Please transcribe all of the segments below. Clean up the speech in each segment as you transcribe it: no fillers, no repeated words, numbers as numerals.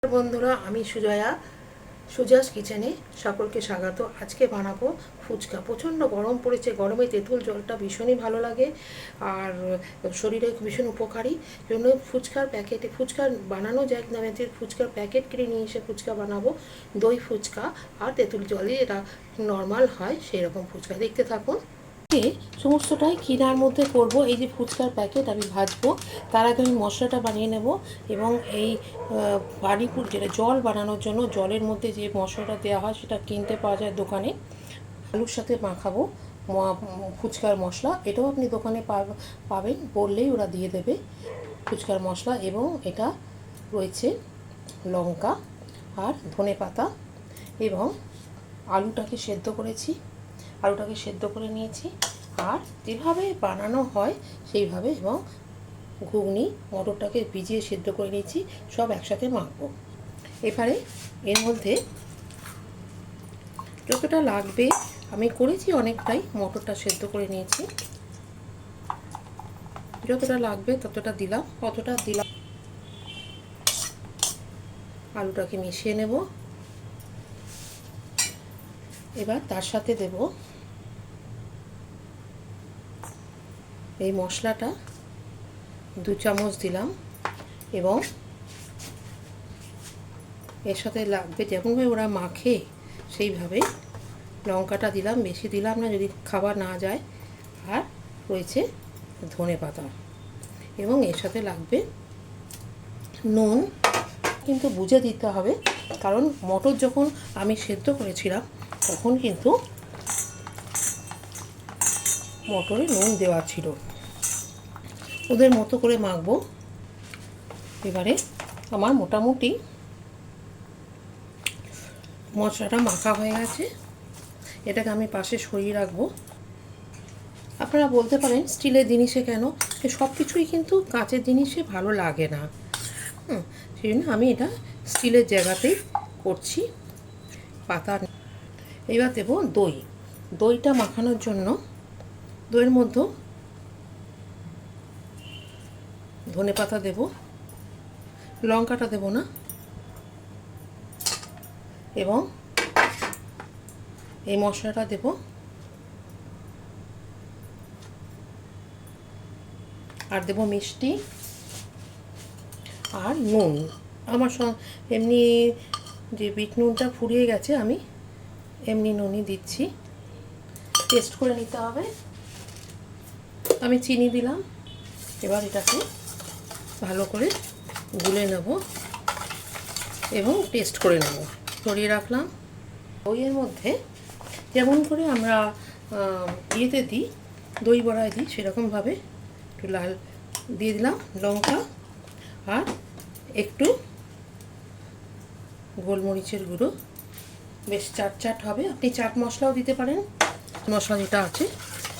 বন্ধুরা, আমি সুজয়া, সুজাস কিচেনে সকলকে স্বাগত। আজকে বানাবো ফুচকা। প্রচণ্ড গরম পড়েছে, গরমে তেঁতুল জলটা ভীষণই ভালো লাগে আর শরীরে ভীষণ উপকারী। জন্য ফুচকা বানানো যায় না, আমি ফুচকার প্যাকেট কিনে নিয়ে এসে ফুচকা বানাবো। দই ফুচকা আর তেঁতুল জলে এটা নর্মাল হয় সেই রকম ফুচকা। দেখতে থাকুন। সমস্তটাই কিনার মধ্যে করব। এই যে ফুচকার প্যাকেট আমি ভাজবো, তার আগে আমি মশলাটা বানিয়ে নেব। এবং এই পানিপুর যেটা জল বানানোর জন্য জলের মধ্যে যে মশলাটা দেওয়া হয় সেটা কিনতে পাওয়া যায় দোকানে। আলুর সাথে মাখাবো ফুচকার মশলা, এটাও আপনি দোকানে পাবেন, বললেই ওরা দিয়ে দেবে ফুচকার মশলা। এবং এটা রয়েছে লঙ্কা আর ধনেপাতা, এবং আলুটাকে সেদ্ধ করেছি, আলুটাকে সেদ্ধ করে নিয়েছি। আর যেভাবে বানানো হয় সেইভাবে, এবং ঘুগনি মটরটাকে ভিজিয়ে সেদ্ধ করে নিয়েছি, সব একসাথে মাখবো। এবারে এর মধ্যে যতটা লাগবে, আমি করেছি অনেকটাই, মটরটা সেদ্ধ করে নিয়েছি, যতটা লাগবে ততটা দিলাম, কতটা দিলাম। আলুটাকে মিশিয়ে নেব। এবার তার সাথে দেব এই মশলাটা, 2 চামচ দিলাম। এবং এর সাথে লাগবে যেমনভাবে ওরা মাখে সেইভাবে লঙ্কাটা দিলাম, বেশি দিলাম না যদি খাবার না যায়। আর রয়েছে ধনেপাতা, এবং এর সাথে লাগবে নুন, কিন্তু বুঝে দিতে হবে, কারণ মটর যখন আমি সেদ্ধ করেছিলাম তখন কিন্তু মটরে নুন দেওয়া ছিল। ওদের মতো করে মাখবো। এবারে আমার মোটামুটি মশলাটা মাখা হয়ে গেছে, এটাকে আমি পাশে সরিয়ে রাখবো। আপনারা বলতে পারেন স্টিলের জিনিসে কেন, সব কিছুই কিন্তু কাঁচের জিনিসে ভালো লাগে না। সেই জন্য আমি এটা স্টিলের জায়গাতেই করছি। পাতা এবার দেবো দই। দইটা মাখানোর জন্য দইয়ের মধ্যে ধনেপাতা দেব, লঙ্কাটা দেব না, এবং এই মশলাটা দেব। আর দেব মিষ্টি আর নুন। আমার এমনি যে বিট নুনটা ফুরিয়ে গেছে, আমি এমনি নুনই দিচ্ছি, টেস্ট করে নিতে হবে। আমি চিনি দিলাম। এবার এটাকে ভালো করে গুলে নেব এবং টেস্ট করে নেব। সরিয়ে রাখলাম। দইয়ের মধ্যে যেমন করে আমরা ইয়েতে দিই, দই বড়ায় দিই, সেরকমভাবে একটু লাল দিয়ে দিলাম লঙ্কা, আর একটু গোলমরিচের গুঁড়ো, বেশ চাট চাট হবে। আপনি চাট মশলাও দিতে পারেন, মশলা যেটা আছে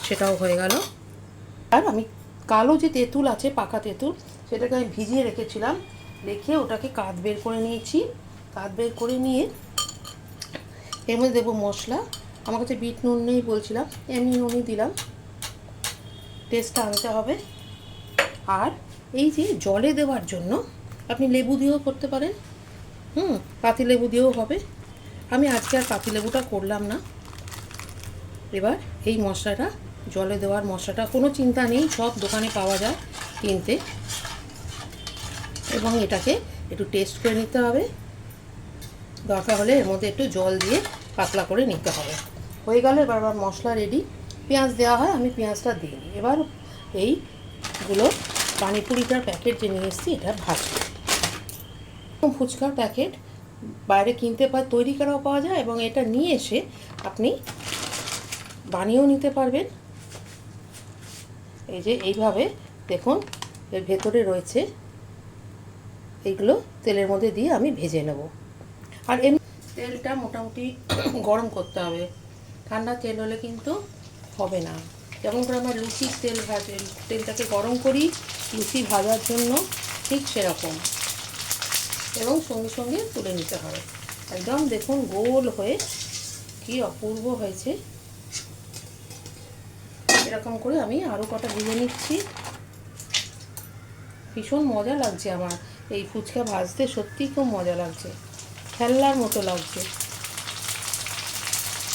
সেটাও হয়ে গেল। আর আমি কালো যে তেঁতুল আছে, পাকা তেঁতুল, সেটাকে আমি ভিজিয়ে রেখেছিলাম, রেখে ওটাকে কাত বের করে নিয়েছি। কাত বের করে নিয়ে এর মধ্যে দেবো মশলা। আমার কাছে বিট নুন নেই বলছিলাম, এমনি নুনই দিলাম, টেস্টটা আনতে হবে। আর এই যে জলে দেওয়ার জন্য আপনি লেবু দিয়েও করতে পারেন, পাতি লেবু দিয়েও হবে। আমি আজকে আর পাতি লেবুটা করলাম না। এবার এই মশলাটা, জলে দেওয়ার মশলাটা কোনো চিন্তা নেই, সব দোকানে পাওয়া যায় কিনতে। এবং এটাকে একটু টেস্ট করে নিতে হবে, দরকার হলে এর মধ্যে একটু জল দিয়ে পাতলা করে নিতে হবে। হয়ে গেল। এবার আবার মশলা রেডি। পেঁয়াজ দেওয়া হয়, আমি পেঁয়াজটা দিই। এবার এইগুলো পানিপুরিটার প্যাকেট যে নিয়ে এসেছি এটা ভাজবো। ফুচকার প্যাকেট বাইরে কিনতে তৈরি করাও পাওয়া যায়, এবং এটা নিয়ে এসে আপনি বানিয়েও নিতে পারবেন। এই যে এইভাবে দেখুন, এর ভেতরে রয়েছে, এইগুলো তেলের মধ্যে দিয়ে আমি ভেজে নেব। আর এমনি তেলটা মোটামুটি গরম করতে হবে, ঠান্ডা তেল হলে কিন্তু হবে না। যেমন করে আমরা লুচির তেল ভাজি, তেলটাকে গরম করি লুচি ভাজার জন্য, ঠিক সেরকম। এবং সঙ্গে সঙ্গে তুলে নিতে হবে। একদম দেখুন গোল হয়ে কি অপূর্ব হয়েছে। এরকম করে আমি আরও কটা ভেজে নিচ্ছি। ভীষণ মজা লাগছে আমার এই ফুচকা ভাজতে সত্যিই খুব মজা লাগছে, খেলনার মতো লাগছে,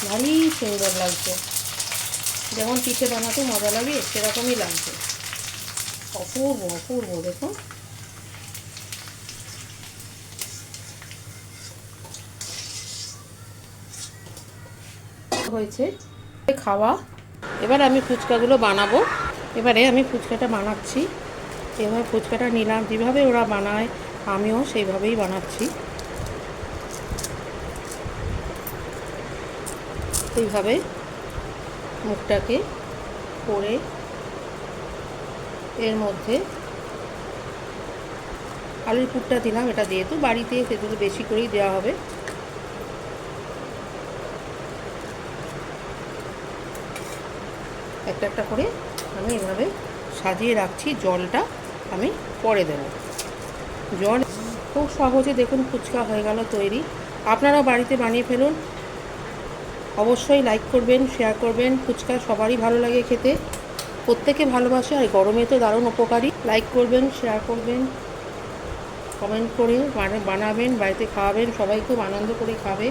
ভারী সুন্দর লাগছে। যেমন পিঠে বানাতে মজা লাগে সেরকমই লাগছে, অপূর্ব অপূর্ব। দেখুন হয়েছে খাওয়া। এবার আমি ফুচকাগুলো বানাবো। এবারে আমি ফুচকাটা বানাচ্ছি। এবার ফুচকাটা নিলাম, যেভাবে ওরা বানায় আমিও সেইভাবেই বানাচ্ছি। এইভাবে মুখটাকে করে এর মধ্যে আলুর পুরটা দিলাম। এটা দিয়ে তো বাড়িতে সেগুলো বেশি করেই দেওয়া হবে। একটা একটা করে আমি এভাবে সাজিয়ে রাখছি। জলটা আমি পরে দেব। জল খুব সহজে দেখুন ফুচকা হয়ে গেল তৈরি। আপনারাও বাড়িতে বানিয়ে ফেলুন। অবশ্যই লাইক করবেন, শেয়ার করবেন। ফুচকা সবারই ভালো লাগে খেতে, প্রত্যেকে ভালোবাসে, আর গরমে তো দারুণ উপকারী। লাইক করবেন, শেয়ার করবেন, কমেন্ট করে বানাবেন, বাড়িতে খাওয়াবেন। সবাই খুব আনন্দ করে খাবে।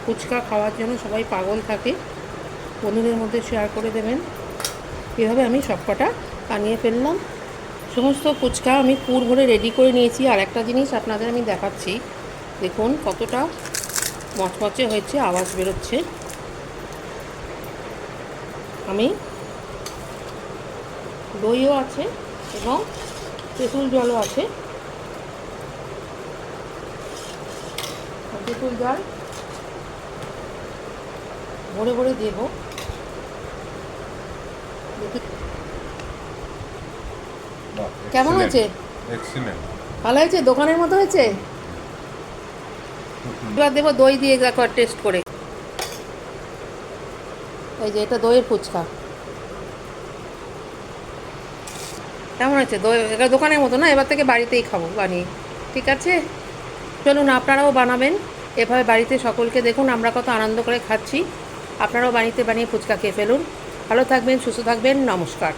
ফুচকা খাওয়ার জন্য সবাই পাগল থাকে। বন্ধুদের মধ্যে শেয়ার করে দেবেন। এভাবে আমি সবকটা বানিয়ে ফেললাম। সমস্ত ফুচকা আমি পুর ভরে রেডি করে নিয়েছি। আর একটা জিনিস আপনাদের আমি দেখাচ্ছি, দেখুন কতটা মচমচে হয়েছে, আওয়াজ বেরোচ্ছে। আমি দইও আছে এবং তেঁতুল জলও আছে। তেঁতুল জল ভরে ভরে দেব। কেমন হয়েছে? ভালো হয়েছে? দোকানের মতো হয়েছে? এবার দেবো দই দিয়ে দেখো টেস্ট করে। এই যে এটা দইয়ের ফুচকা, কেমন হয়েছে? দই এটা দোকানের মতো না, এবার থেকে বাড়িতেই খাবো বানিয়ে। ঠিক আছে, চলুন আপনারাও বানাবেন এভাবে বাড়িতে। সকলকে দেখুন আমরা কত আনন্দ করে খাচ্ছি। আপনারাও বাড়িতে বানিয়ে ফুচকা খেয়ে ফেলুন। ভালো থাকবেন, সুস্থ থাকবেন। নমস্কার।